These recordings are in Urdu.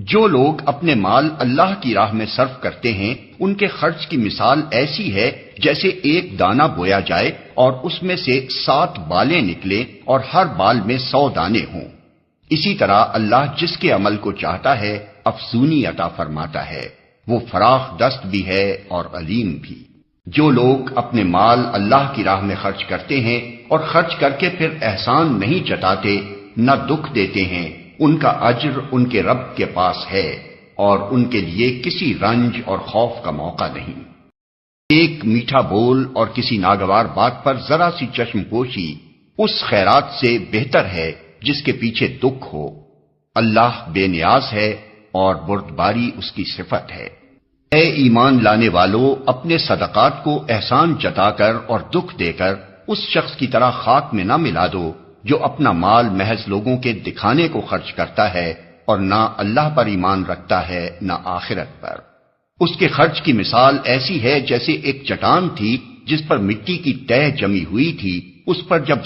جو لوگ اپنے مال اللہ کی راہ میں صرف کرتے ہیں ان کے خرچ کی مثال ایسی ہے جیسے ایک دانہ بویا جائے اور اس میں سے 7 بالیں نکلیں اور ہر بال میں 100 دانے ہوں۔ اسی طرح اللہ جس کے عمل کو چاہتا ہے افزونی عطا فرماتا ہے، وہ فراخ دست بھی ہے اور علیم بھی۔ جو لوگ اپنے مال اللہ کی راہ میں خرچ کرتے ہیں اور خرچ کر کے پھر احسان نہیں جتاتے نہ دکھ دیتے ہیں، ان کا اجر ان کے رب کے پاس ہے اور ان کے لیے کسی رنج اور خوف کا موقع نہیں۔ ایک میٹھا بول اور کسی ناگوار بات پر ذرا سی چشم پوشی اس خیرات سے بہتر ہے جس کے پیچھے دکھ ہو۔ اللہ بے نیاز ہے اور بردباری اس کی صفت ہے۔ اے ایمان لانے والو، اپنے صدقات کو احسان جتا کر اور دکھ دے کر اس شخص کی طرح خاک میں نہ ملا دو جو اپنا مال محض لوگوں کے دکھانے کو خرچ کرتا ہے اور نہ اللہ پر ایمان رکھتا ہے نہ آخرت پر۔ اس کے خرچ کی مثال ایسی ہے جیسے ایک چٹان تھی جس پر مٹی کی تہ جمی ہوئی تھی، اس پر جب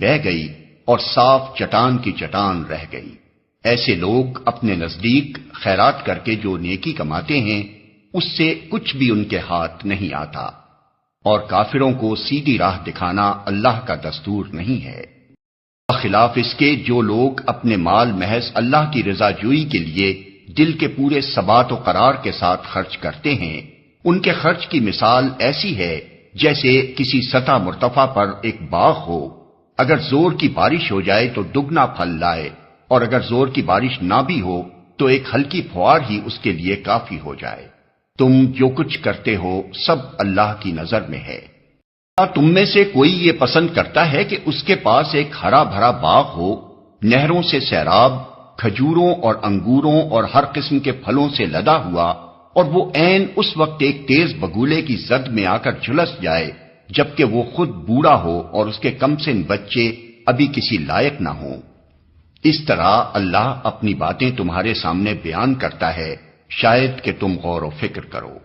بہہ گئی اور صاف چٹان کی چٹان رہ گئی۔ ایسے لوگ اپنے نزدیک خیرات کر کے جو نیکی کماتے ہیں اس سے کچھ بھی ان کے ہاتھ نہیں آتا، اور کافروں کو سیدھی راہ دکھانا اللہ کا دستور نہیں ہے۔ خلاف اس کے جو لوگ اپنے مال محض اللہ کی رضا جوئی کے لیے دل کے پورے ثبات و قرار کے ساتھ خرچ کرتے ہیں، ان کے خرچ کی مثال ایسی ہے جیسے کسی سطح مرتفع پر ایک باغ ہو، اگر زور کی بارش ہو جائے تو دگنا پھل لائے، اور اگر زور کی بارش نہ بھی ہو تو ایک ہلکی پھوار ہی اس کے لیے کافی ہو جائے۔ تم جو کچھ کرتے ہو سب اللہ کی نظر میں ہے۔ کیا تم میں سے کوئی یہ پسند کرتا ہے کہ اس کے پاس ایک ہرا بھرا باغ ہو، نہروں سے سیراب، کھجوروں اور انگوروں اور ہر قسم کے پھلوں سے لدا ہوا، اور وہ عین اس وقت ایک تیز بگولے کی زد میں آ کر جھلس جائے جبکہ وہ خود بوڑھا ہو اور اس کے کم سن بچے ابھی کسی لائق نہ ہوں؟ اس طرح اللہ اپنی باتیں تمہارے سامنے بیان کرتا ہے، شاید کہ تم غور و فکر کرو۔